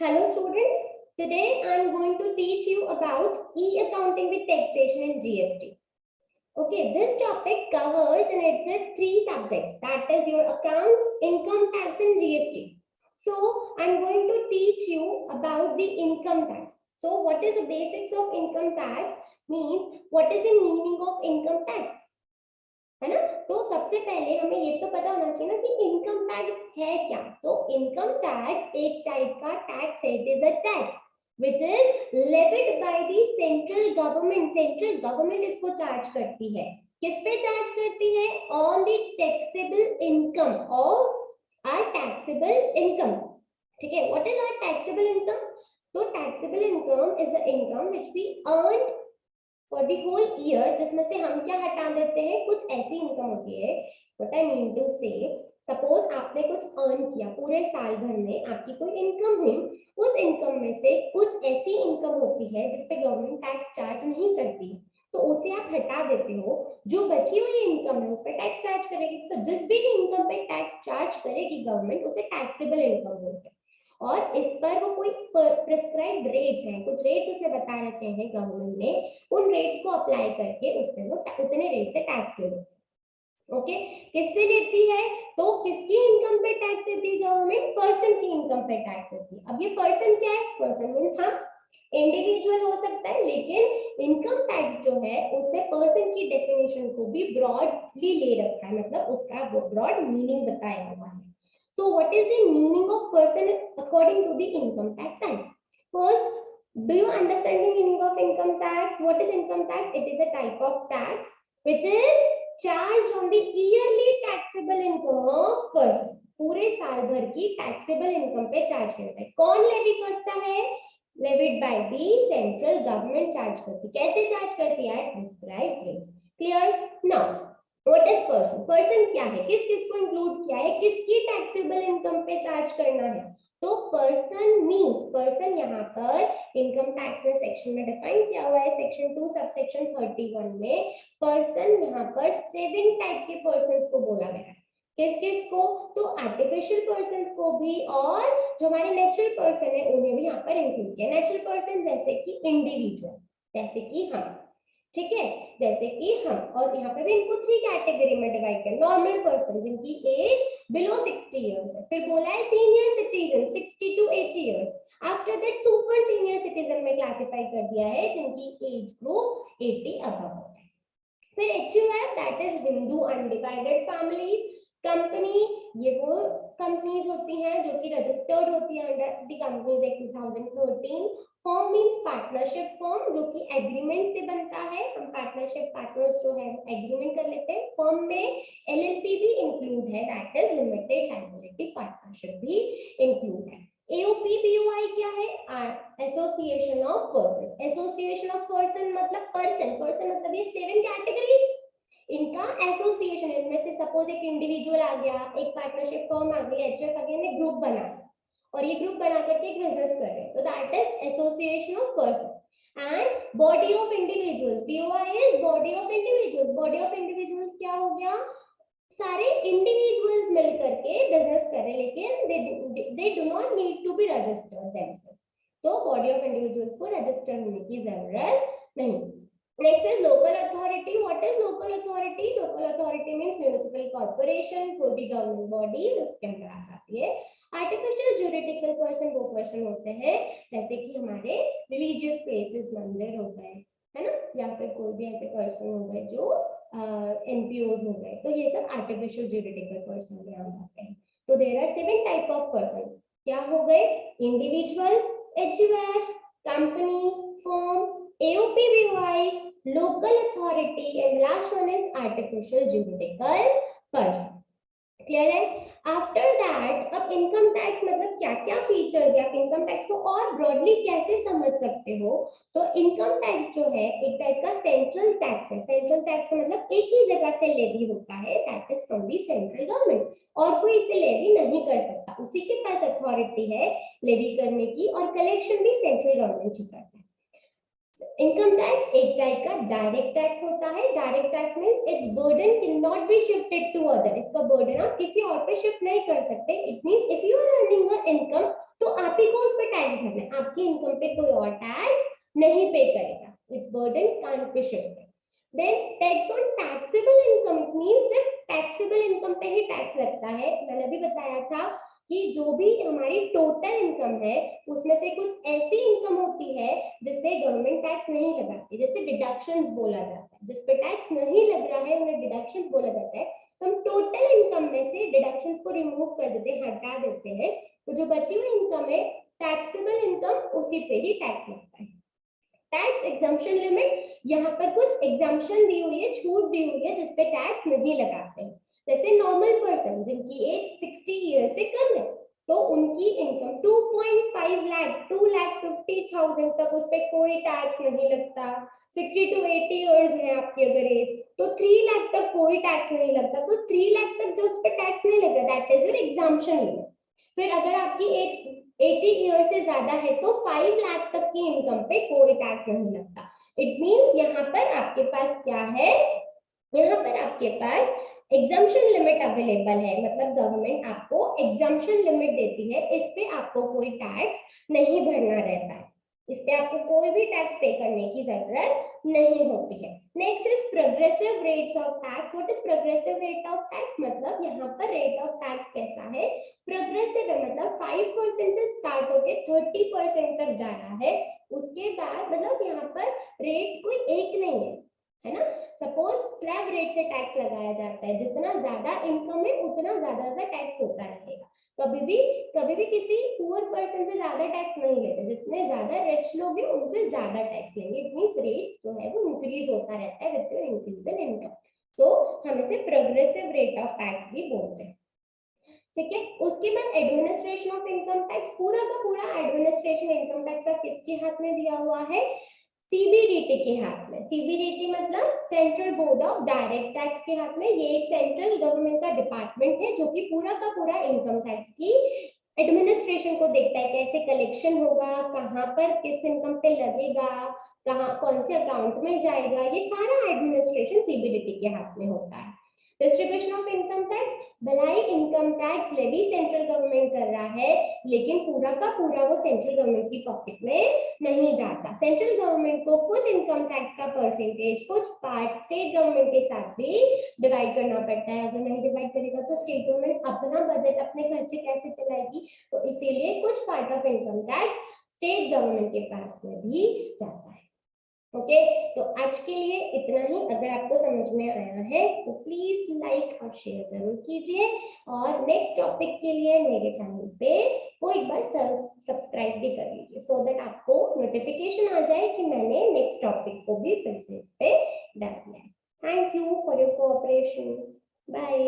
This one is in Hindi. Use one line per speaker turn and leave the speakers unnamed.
Hello students, today I am going to teach you about e-accounting with taxation and GST. Okay, this topic covers in itself three subjects, that is your accounts, income tax and GST. So I am going to teach you about the income tax. So what is the basics of income tax means what is the meaning of income tax? है ना। तो सबसे पहले हमें ये तो पता होना चाहिए ना कि इनकम टैक्स है क्या। तो इनकम टैक्स एक टाइप का टैक्स है, it is a tax which is levied by the central government. Central government इसको चार्ज करती है। किस पे चार्ज करती है? On the taxable income of our taxable income. ठीक है, what is our taxable income? तो taxable income is the income which we earn for the whole year, जिसमें से हम क्या हटा देते हैं, कुछ ऐसी इनकम होती है। व्हाट आई मीन टू से, सपोज आपने कुछ अर्न किया पूरे साल भर में, आपकी कोई इनकम हुई, उस इनकम में से कुछ ऐसी इनकम होती है जिस पे गवर्नमेंट टैक्स चार्ज नहीं करती, तो उसे आप हटा देते हो। जो बची हुई इनकम है उस पर टैक्स चार्ज करेगी। तो जिस भी इनकम पे टैक्स चार्ज करेगी गवर्नमेंट, उसे टैक्सेबल इनकम बोलते हैं। और इस पर वो कोई प्रिस्क्राइब्ड रेट्स हैं, कुछ रेट्स उसने बता रखे हैं गवर्नमेंट ने, उन रेट्स को अप्लाई करके उसमें वो उतने रेट से टैक्स ले लेते हैं। ओके, किससे लेती है? तो किसकी इनकम पे टैक्स देती है गवर्नमेंट? पर्सन की इनकम पे टैक्स देती है। अब ये पर्सन क्या है? पर्सन मींस हम इंडिविजुअल हो सकता है, लेकिन इनकम टैक्स जो है उसने पर्सन की डेफिनेशन को भी ब्रॉडली ले रखा है, मतलब उसका वो ब्रॉड मीनिंग बताया हुआ है। So what is the meaning of person according to the Income Tax Act? First, do you understand the meaning of income tax? What is income tax? It is a type of tax which is charged on the yearly taxable income of person. पूरे साल भर की taxable income पे चार्ज करता है। कौन लेवी करता है? Levied by the central government charge करती है। कैसे चार्ज करती है? Prescribed rates. Clear? Now, what is person? Person क्या है? किस किस को इंक्लूड किया है? किसकी टैक्सेबल इनकम पे चार्ज करना है? तो पर्सन मींस, पर्सन यहाँ पर इनकम टैक्स में सेक्शन में डिफाइन किया हुआ है, सेक्शन 2 सबसेक्शन 31 में। पर्सन यहाँ पर 7 टाइप के पर्सन्स को बोला गया है। किस किस को? तो आर्टिफिशियल पर्सन्स को भी, और जो हमारे नेचुरल पर्सन है उन्हें भी यहाँ पर इंक्लूड किया। नेचुरल पर्सन जैसे कि इंडिविजुअल, जैसे कि हम, ठीक है, जैसे कि हम। और यहाँ पे भी इनको 3 कैटेगरी में डिवाइड कर। नॉर्मल पर्सन जिनकी एज बिलो 60 इयर्स है, फिर बोला है senior citizen 60 to 80 years, after that super senior citizen में क्लासिफाई कर दिया है जिनकी एज ग्रुप 80 अबव होता है। फिर HUF that is Hindu undivided families. Company, ये वो कंपनीज होती हैं जो कि रजिस्टर्ड होती है under the companies act 2013। Form means partnership form, जो कि एग्रीमेंट से बनता है। हम पार्टनरशिप पार्टनर्स जो है एग्रीमेंट कर लेते हैं। फॉर्म में LLP भी इंक्लूड है, that is limited liability partnership भी इंक्लूड है। AOP BOI क्या है? Association of persons. Association of person मतलब पर्सन, पर्सन मतलब ये 7 कैटेगरीज, इनका एसोसिएशन। इनमें से सपोज एक इंडिविजुअल आ गया, एक पार्टनरशिप फर्म आ गई, HUF आ गया, ग्रुप बना और ये ग्रुप बना करके एक बिजनेस कर रहे हैं, तो that is association of person. And body of individuals, BOI is body of individuals. Body of individuals क्या हो गया? सारे इंडिविजुअल्स मिलकर के बिजनेस कर रहे हैं, लेकिन they do not need to be registered themselves. तो बॉडी ऑफ इंडिविजुअल्स को रजिस्टर होने की जरूरत नहीं। Next is local authority. What is local authority? Local authority means municipal corporation, कोई भी गवर्नमेंट बॉडी उसके अंदर आ जाती है। आर्टिफिशियल ज्यूरिडिकल पर्सन वो पर्सन होते हैं जैसे कि हमारे रिलीजियस प्लेसेस, मंदिर हो गए, है ना, या फिर कोई भी ऐसे पर्सन हो गए जो NPOs हो गए, तो ये सब आर्टिफिशियल ज्यूरिडिकल पर्सन में आ जाते हैं। तो there are 7 type of person. क्या हो गए? Individual, HUF, company, firm, AOP BOI, local authority, and last one is artificial juridical person. Clear है? आफ्टर दैट अब इनकम टैक्स मतलब क्या क्या फीचर्स है, आप इनकम टैक्स को और ब्रॉडली कैसे समझ सकते हो? तो इनकम टैक्स जो है एक टाइप का सेंट्रल टैक्स है। सेंट्रल टैक्स मतलब एक ही जगह से लेवी होता है, that is from the central government, और कोई इसे लेवी नहीं कर सकता। उसी के पास अथॉरिटी है लेवी करने की, और कलेक्शन भी सेंट्रल गवर्नमेंट ही करता है। इनकम टैक्स एक टाइप का डायरेक्ट टैक्स होता है। Direct tax means its burden can not be shifted to other. इसका बर्डन आप किसी और पे शिफ्ट नहीं कर सकते। It means if you are earning a income तो आप ही को उस पे टैक्स भरना है, आपकी इनकम पे कोई और टैक्स नहीं पे करेगा, its burden can't be shifted. Then tax on taxable income means सिर्फ टैक्सेबल इनकम पे ही टैक्स लगता है। मैंने अभी बताया था कि जो भी हमारी टोटल इनकम है उसमें से कुछ ऐसी इनकम होती है जिससे गवर्नमेंट टैक्स नहीं लगाती, जैसे डिडक्शंस बोला जाता है, जिस पे टैक्स नहीं लग रहा है उन्हें डिडक्शंस बोला जाता है। तो हम टोटल इनकम में से डिडक्शंस को रिमूव कर देते हैं, हटा देते हैं, तो जो बची हुई इनकम है टैक्सेबल इनकम उसी पे ही टैक्स लगता है। टैक्स एग्जम्पशन लिमिट, यहाँ पर कुछ एग्जम्पशन दी हुई है, छूट दी हुई है जिसपे टैक्स नहीं लगाते हैं। जैसे नॉर्मल पर्सन जिनकी एज 60 ईयर से कम है तो उनकी इनकम 2.5 लाख 2,50,000 तक उस पर कोई टैक्स नहीं लगता। 60 to 80 इयर्स है आपकी अगर एज तो 3 लाख तक कोई टैक्स नहीं लगता, तो 3 लाख तक जो उस पर टैक्स नहीं लगता that is your exemption limit. फिर अगर आपकी एज 80 ईयर से ज्यादा है तो 5 लाख तक की इनकम पे कोई टैक्स नहीं लगता। इट मींस यहाँ पर आपके पास क्या है, यहाँ पर आपके पास एग्जम्पशन लिमिट अवेलेबल है, मतलब गवर्नमेंट आपको एग्जम्पशन लिमिट देती है, इस पे आपको कोई टैक्स नहीं भरना रहता है, इस पे आपको कोई भी टैक्स पे करने की जरूरत नहीं होती है। Next is progressive rates of tax. What is progressive rate of tax, मतलब यहाँ पर रेट ऑफ टैक्स कैसा है, प्रोग्रेसिव है, मतलब 5% से स्टार्ट होके 30% तक जा रहा है। उसके बाद मतलब यहाँ पर रेट कोई एक नहीं है ना। सपोज स्लैब रेट से टैक्स लगाया जाता है, जितना ज्यादा इनकम है उतना ज्यादा टैक्स होता रहेगा, कभी भी किसी पुअर पर्सन से ज्यादा टैक्स नहीं लेते, जितने ज्यादा रिच लोग हैं उनसे ज्यादा टैक्स लेंगे। इट मींस रेट जो है वो इंक्रीज होता रहता है विद इंक्रीज इन इनकम, तो हम इसे प्रोग्रेसिव रेट ऑफ टैक्स भी बोलते हैं। ठीक है, उसके बाद एडमिनिस्ट्रेशन ऑफ इनकम टैक्स, पूरा का पूरा एडमिनिस्ट्रेशन इनकम टैक्स का किसके हाथ में दिया हुआ है, सीबीडीटी के हाथ में। सीबीडीटी मतलब central board of direct tax के हाथ में। ये एक सेंट्रल गवर्नमेंट का डिपार्टमेंट है जो कि पूरा का पूरा इनकम टैक्स की एडमिनिस्ट्रेशन को देखता है, कैसे कलेक्शन होगा, कहाँ पर किस इनकम पे लगेगा, कहाँ कौन से अकाउंट में जाएगा, ये सारा एडमिनिस्ट्रेशन सीबीडीटी के हाथ में होता है। डिस्ट्रीब्यूशन ऑफ इनकम टैक्स, भलाई income tax levy central government कर रहा है लेकिन पूरा का पूरा वो सेंट्रल गवर्नमेंट की पॉकेट में नहीं जाता। सेंट्रल गवर्नमेंट को कुछ इनकम टैक्स का परसेंटेज कुछ पार्ट स्टेट गवर्नमेंट के साथ भी डिवाइड करना पड़ता है। अगर नहीं डिवाइड करेगा तो स्टेट गवर्नमेंट अपना बजट अपने खर्चे कैसे चलाएगी, तो इसीलिए कुछ part of income tax state government के पास में भी जाता है। ओके तो आज के लिए इतना ही। अगर आपको समझ में आया है तो प्लीज लाइक और शेयर जरूर कीजिए, और नेक्स्ट टॉपिक के लिए मेरे चैनल पे वो एक बार सब्सक्राइब भी कर लीजिए, सो दैट आपको नोटिफिकेशन आ जाए कि मैंने नेक्स्ट टॉपिक को भी फिर से इस पे डाल दिया है। Thank you for your cooperation, bye.